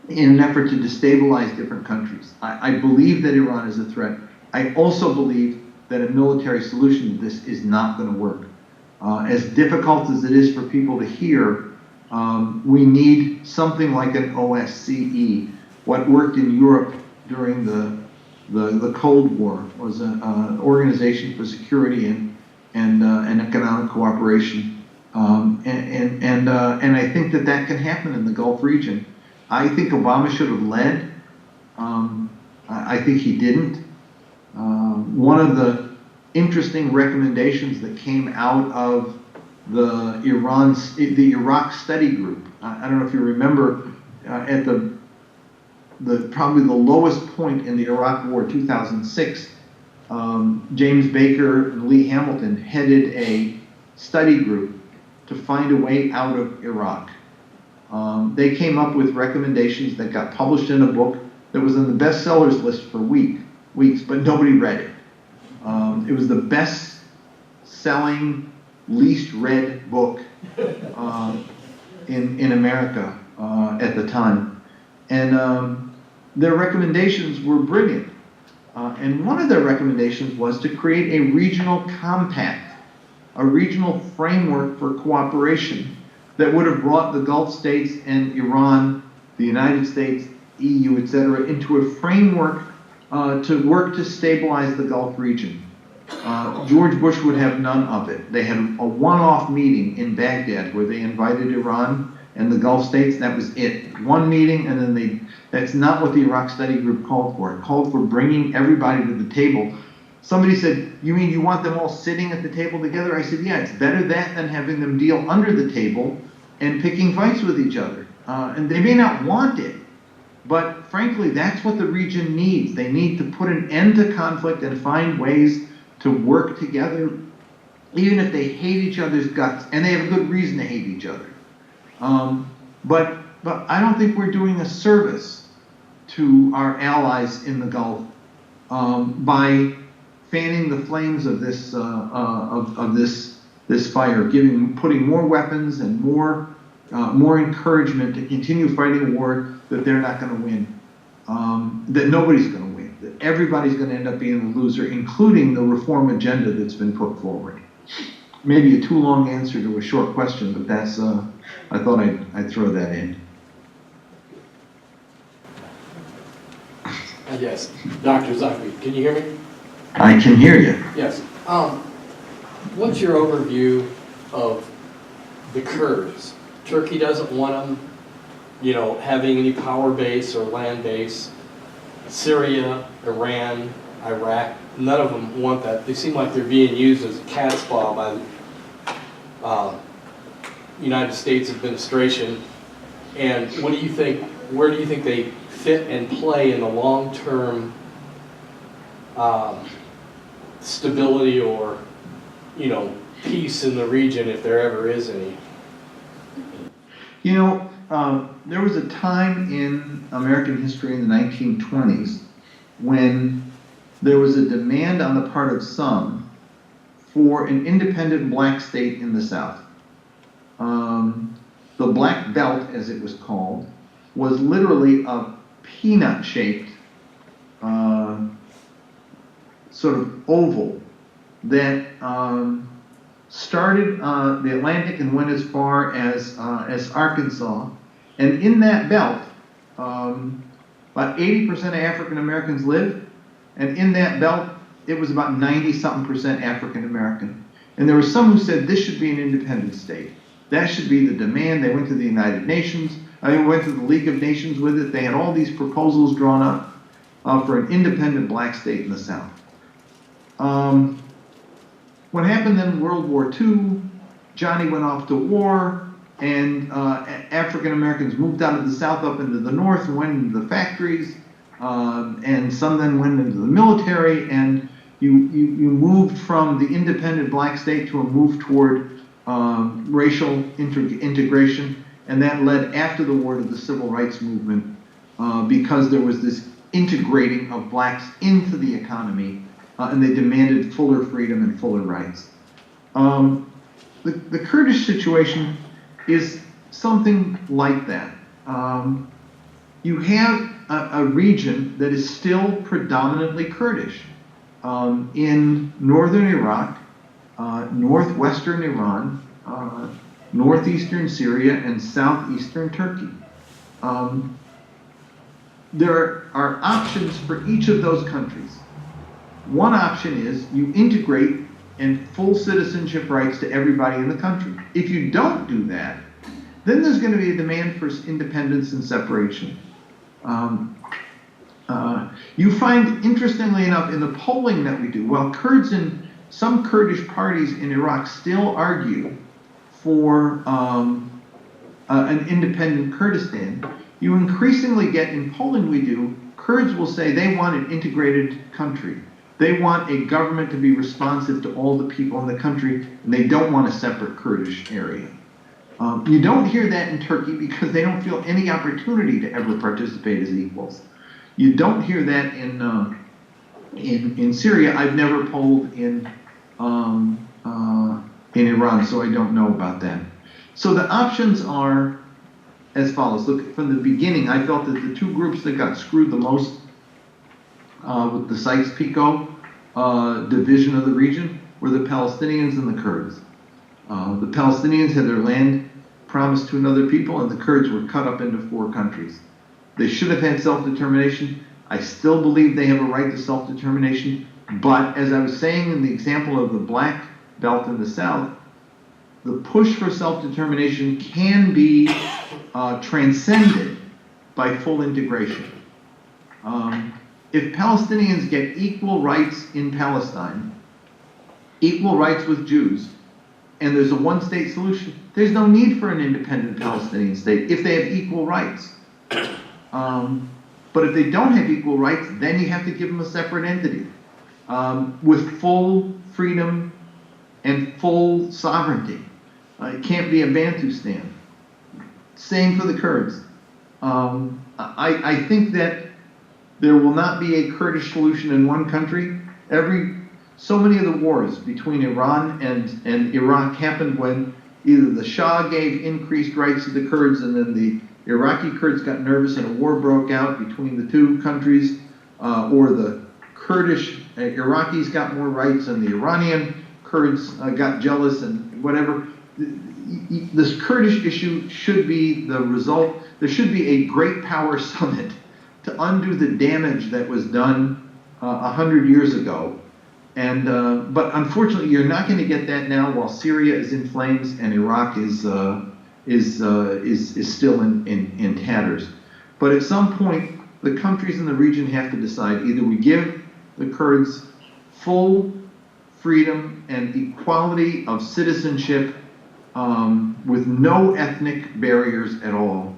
in an effort to destabilize different countries. I believe that Iran is a threat. I also believe that a military solution to this is not going to work. As difficult as it is for people to hear, we need something like an OSCE. What worked in Europe during the Cold War was an organization for security and economic cooperation. And I think that can happen in the Gulf region. I think Obama should have led. I think he didn't. One of the interesting recommendations that came out of the Iraq study group. I don't know if you remember at probably the lowest point in the Iraq War, 2006. James Baker and Lee Hamilton headed a study group to find a way out of Iraq. They came up with recommendations that got published in a book that was on the bestsellers list for weeks, but nobody read it. It was the best-selling, least-read book in America at the time. And their recommendations were brilliant. And one of their recommendations was to create a regional compact, a regional framework for cooperation that would have brought the Gulf states and Iran, the United States, EU, etc., into a framework to work to stabilize the Gulf region. George Bush would have none of it. They had a one-off meeting in Baghdad where they invited Iran and the Gulf states. That was it. One meeting, and then that's not what the Iraq study group called for. It called for bringing everybody to the table. Somebody said, "You mean you want them all sitting at the table together?" I said, "Yeah, it's better that than having them deal under the table and picking fights with each other." And they may not want it, but frankly, that's what the region needs. They need to put an end to conflict and find ways to work together, even if they hate each other's guts, and they have a good reason to hate each other. But I don't think we're doing a service to our allies in the Gulf by fanning the flames of this this fire, putting more weapons and more encouragement to continue fighting a war that they're not going to win, that nobody's going to win, that everybody's going to end up being the loser, including the reform agenda that's been put forward. Maybe a too long answer to a short question, but that's I thought I'd throw that in. Yes, Dr. Zogby, can you hear me? I can hear you. Yes. What's your overview of the Kurds? Turkey doesn't want them, having any power base or land base. Syria, Iran, Iraq, none of them want that. They seem like they're being used as a cat's paw by the United States administration. And what do you think? Where do you think they fit and play in the long-term stability or, peace in the region, if there ever is any? There was a time in American history in the 1920s when there was a demand on the part of some for an independent black state in the South. The Black Belt, as it was called, was literally a peanut-shaped sort of oval that started the Atlantic and went as far as Arkansas. And in that belt, about 80% of African Americans lived, and in that belt, it was about 90-something% African American. And there were some who said this should be an independent state. That should be the demand. They went to the United Nations. Went to the League of Nations with it. They had all these proposals drawn up for an independent black state in the South. What happened in World War II, Johnny went off to war, and African Americans moved out of the South up into the North and went into the factories, and some then went into the military, and you moved from the independent black state to a move toward racial integration, and that led after the war to the civil rights movement because there was this integrating of blacks into the economy, and they demanded fuller freedom and fuller rights. The Kurdish situation is something like that. You have a region that is still predominantly Kurdish in northern Iraq, northwestern Iran, northeastern Syria, and southeastern Turkey. There are options for each of those countries. One option is you integrate and full citizenship rights to everybody in the country. If you don't do that, then there's going to be a demand for independence and separation. You find, interestingly enough, in the polling that we do, while Kurds in some Kurdish parties in Iraq still argue for an independent Kurdistan, you increasingly get in polling we do, Kurds will say they want an integrated country. They want a government to be responsive to all the people in the country, and they don't want a separate Kurdish area. You don't hear that in Turkey because they don't feel any opportunity to ever participate as equals. You don't hear that in Syria. I've never polled in Iran, so I don't know about that. So the options are as follows. Look, from the beginning, I felt that the two groups that got screwed the most with the Sykes-Picot division of the region were the Palestinians and the Kurds. The Palestinians had their land promised to another people, and the Kurds were cut up into 4 countries. They should have had self-determination. I still believe they have a right to self-determination, but as I was saying in the example of the black belt in the south, the push for self-determination can be transcended by full integration. If Palestinians get equal rights in Palestine, equal rights with Jews, and there's a one-state solution, there's no need for an independent Palestinian state if they have equal rights. But if they don't have equal rights, then you have to give them a separate entity with full freedom and full sovereignty. It can't be a Bantustan. Same for the Kurds. I think that there will not be a Kurdish solution in one country. So many of the wars between Iran and Iraq happened when either the Shah gave increased rights to the Kurds, and then the Iraqi Kurds got nervous and a war broke out between the two countries, or the Kurdish Iraqis got more rights and the Iranian Kurds got jealous and whatever. This Kurdish issue should be the result. There should be a great power summit to undo the damage that was done 100 years ago. And but unfortunately, you're not going to get that now while Syria is in flames and Iraq is still in tatters. But at some point, the countries in the region have to decide: either we give the Kurds full freedom and equality of citizenship with no ethnic barriers at all,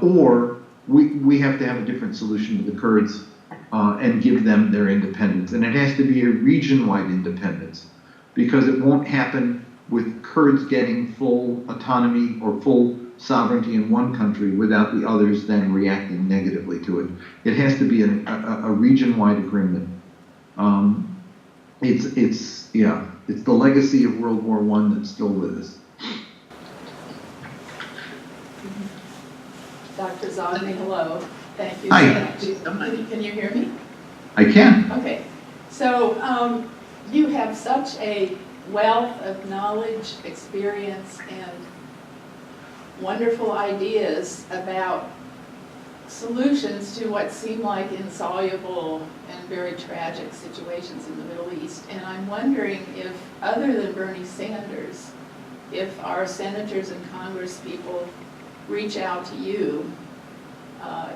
or we have to have a different solution to the Kurds and give them their independence. And it has to be a region-wide independence, because it won't happen with Kurds getting full autonomy or full sovereignty in one country without the others then reacting negatively to it. It has to be a region-wide agreement. It's the legacy of World War I that's still with us. Dr. Zogby, hello. Thank you Hi. so much. Can you hear me? I can. Okay. So you have such a wealth of knowledge, experience, and wonderful ideas about solutions to what seem like insoluble and very tragic situations in the Middle East. And I'm wondering if, other than Bernie Sanders, if our senators and Congress people reach out to you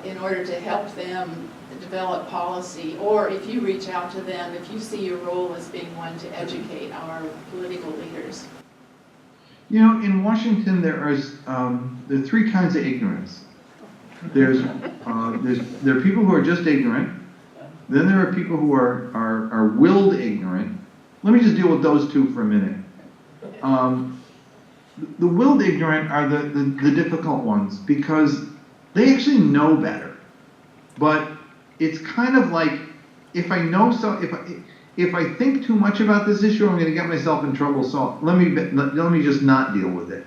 in order to help them develop policy, or if you reach out to them, if you see your role as being one to educate our political leaders. You know, in Washington, there are 3 kinds of ignorance. There are people who are just ignorant. Then there are people who are willed ignorant. Let me just deal with those 2 for a minute. the willed ignorant are the difficult ones because they actually know better. But it's kind of like, if I know so, if I think too much about this issue, I'm going to get myself in trouble. So let me just not deal with it.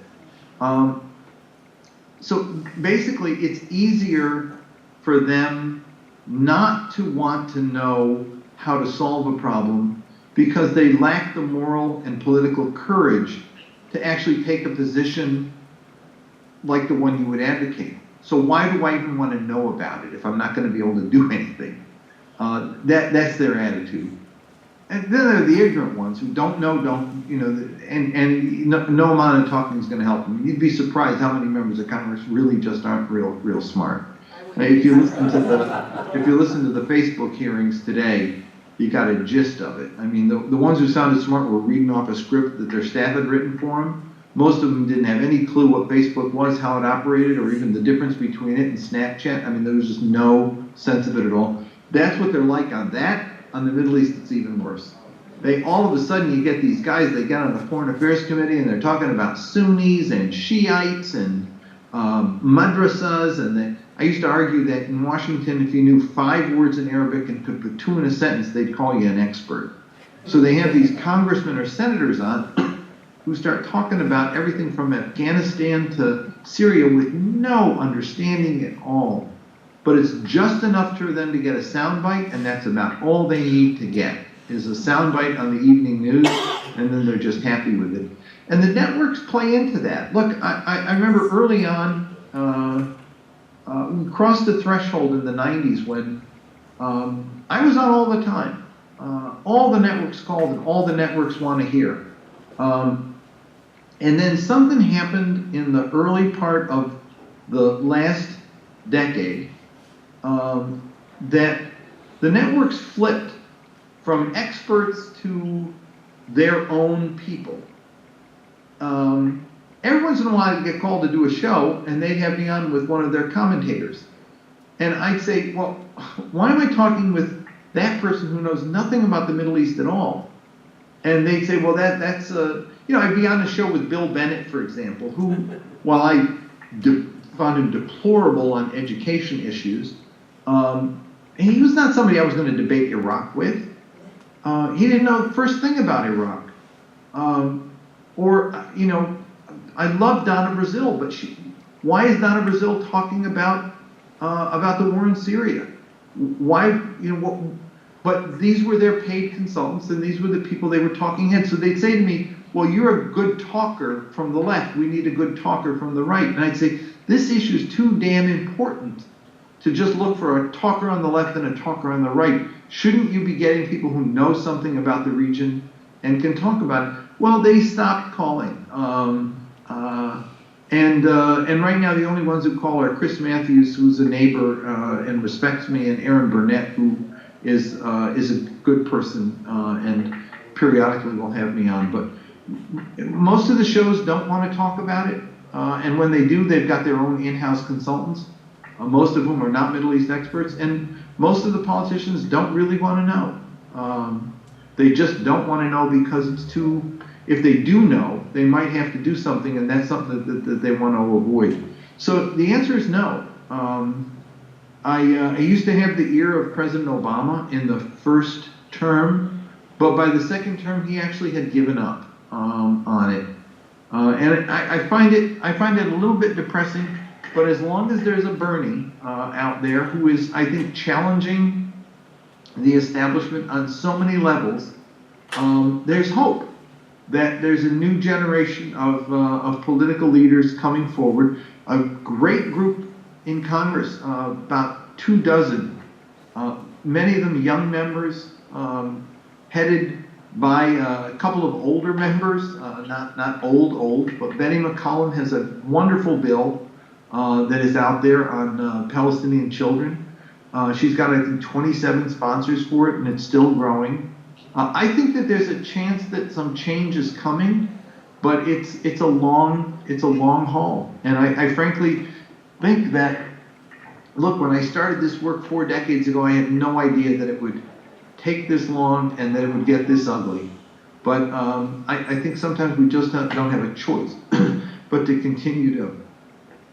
So basically, it's easier for them not to want to know how to solve a problem because they lack the moral and political courage to actually take a position like the one you would advocate. So why do I even want to know about it if I'm not going to be able to do anything? That's their attitude. And then there are the ignorant ones who don't know, and no amount of talking is going to help them. You'd be surprised how many members of Congress really just aren't real smart. If you listen to the Facebook hearings today, you got a gist of it. I mean, the ones who sounded smart were reading off a script that their staff had written for them. Most of them didn't have any clue what Facebook was, how it operated, or even the difference between it and Snapchat. I mean, there was just no sense of it at all. That's what they're like on that. On the Middle East, it's even worse. All of a sudden, you get these guys, they get on the Foreign Affairs Committee, and they're talking about Sunnis and Shiites and madrasas. And I used to argue that in Washington, if you knew 5 words in Arabic and could put 2 in a sentence, they'd call you an expert. So they have these congressmen or senators on who start talking about everything from Afghanistan to Syria with no understanding at all. But it's just enough for them to get a soundbite, and that's about all they need to get, is a soundbite on the evening news, and then they're just happy with it. And the networks play into that. Look, I remember early on, we crossed the threshold in the 90s when I was on all the time. All the networks called, and all the networks want to hear. And then something happened in the early part of the last decade that the networks flipped from experts to their own people. Every once in a while I'd get called to do a show and they'd have me on with one of their commentators. And I'd say, well, why am I talking with that person who knows nothing about the Middle East at all? And they'd say, well, that's I'd be on a show with Bill Bennett, for example, who, while I found him deplorable on education issues, he was not somebody I was going to debate Iraq with. He didn't know the first thing about Iraq. I love Donna Brazil, but why is Donna Brazil talking about the war in Syria? Why, but these were their paid consultants, and these were the people they were talking heads. So they'd say to me, well, you're a good talker from the left. We need a good talker from the right. And I'd say, this issue is too damn important to just look for a talker on the left and a talker on the right. Shouldn't you be getting people who know something about the region and can talk about it? Well, they stopped calling. And right now, the only ones who call are Chris Matthews, who's a neighbor and respects me, and Aaron Burnett, who is a good person and periodically will have me on. But most of the shows don't want to talk about it. And when they do, they've got their own in-house consultants, most of whom are not Middle East experts. And most of the politicians don't really want to know. They just don't want to know because it's too... If they do know, they might have to do something, and that's something that they want to avoid. So the answer is no. I used to have the ear of President Obama in the first term, but by the second term, he actually had given up on it. And I find it a little bit depressing, but as long as there's a Bernie out there who is, I think, challenging the establishment on so many levels, there's hope that there's a new generation of political leaders coming forward. A great group in Congress, about 24, many of them young members, headed by a couple of older members, not old, but Betty McCollum has a wonderful bill that is out there on Palestinian children. She's got, I think, 27 sponsors for it, and it's still growing. I think that there's a chance that some change is coming, but it's a long haul. And I frankly think that, look, when I started this work 4 decades ago, I had no idea that it would take this long and that it would get this ugly. But I think sometimes we just don't have a choice but to continue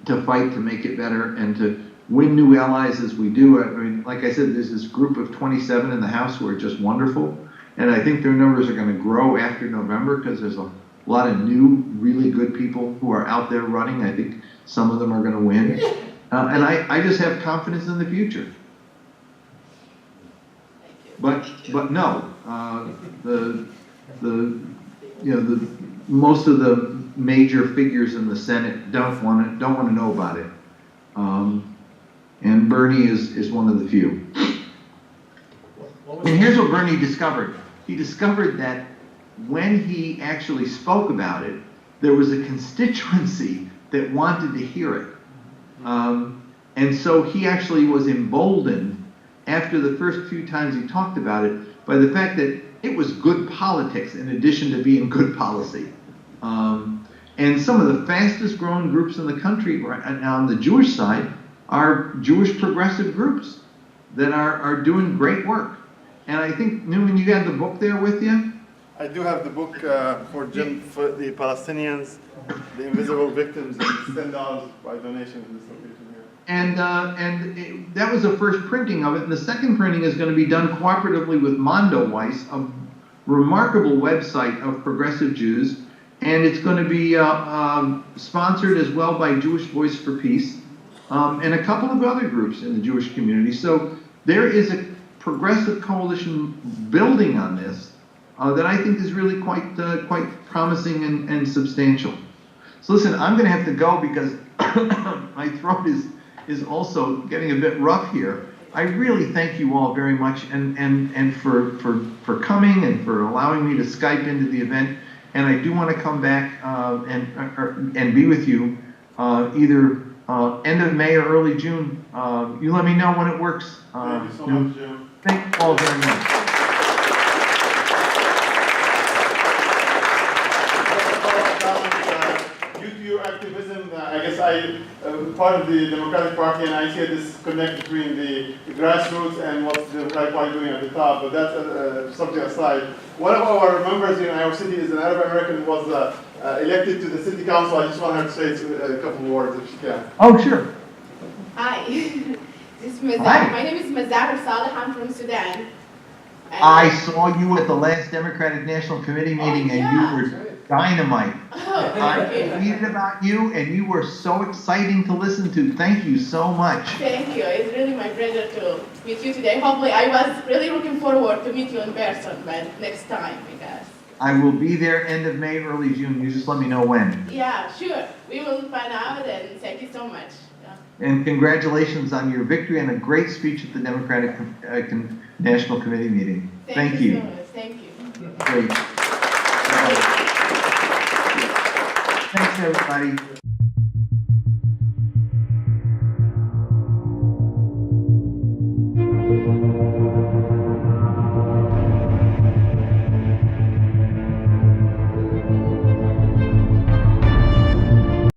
to fight to make it better and to win new allies as we do. I mean, like I said, there's this group of 27 in the House who are just wonderful. And I think their numbers are going to grow after November because there's a lot of new, really good people who are out there running. I think some of them are going to win. And I just have confidence in the future. But no, most of the major figures in the Senate don't want to know about it. And Bernie is one of the few. And here's what Bernie discovered. He discovered that when he actually spoke about it, there was a constituency that wanted to hear it. And so he actually was emboldened after the first few times he talked about it by the fact that it was good politics in addition to being good policy. And some of the fastest growing groups in the country right now on the Jewish side are Jewish progressive groups that are doing great work. And I think, Newman, you got the book there with you? I do have the book for Jim, for the Palestinians, the Invisible Victims, and it's $10 by donation in this location here. And that was the first printing of it. And the second printing is going to be done cooperatively with Mondo Weiss, a remarkable website of progressive Jews. And it's going to be sponsored as well by Jewish Voice for Peace and a couple of other groups in the Jewish community. So there is a progressive coalition building on this that I think is really quite promising and substantial. So listen, I'm going to have to go because my throat is also getting a bit rough here. I really thank you all very much and for coming and for allowing me to Skype into the event. And I do want to come back and be with you either end of May or early June. You let me know when it works. Thank you so much, Jim. Thank you all very much. Due to your activism, I guess part of the Democratic Party, and I see a disconnect between the grassroots and what the Democratic Party is doing at the top, but that's a subject aside. One of our members in our city is an Arab American who was elected to the city council. I just want her to say a couple of words if she can. Oh, sure. Hi, this is Mazar. Hi. My name is Mazar Saleh. I'm from Sudan. And I saw you at the last Democratic National Committee meeting, and you were dynamite. Oh, I thank you. tweeted about you, and you were so exciting to listen to. Thank you so much. Thank you. It's really my pleasure to meet you today. Hopefully, I was really looking forward to meet you in person, but next time, I guess. I will be there end of May, early June. You just let me know when. Yeah, sure. We will find out, and thank you so much. Yeah. And congratulations on your victory and a great speech at the Democratic National Committee meeting. Thank you. So much. Thank you. Great. Thanks, everybody.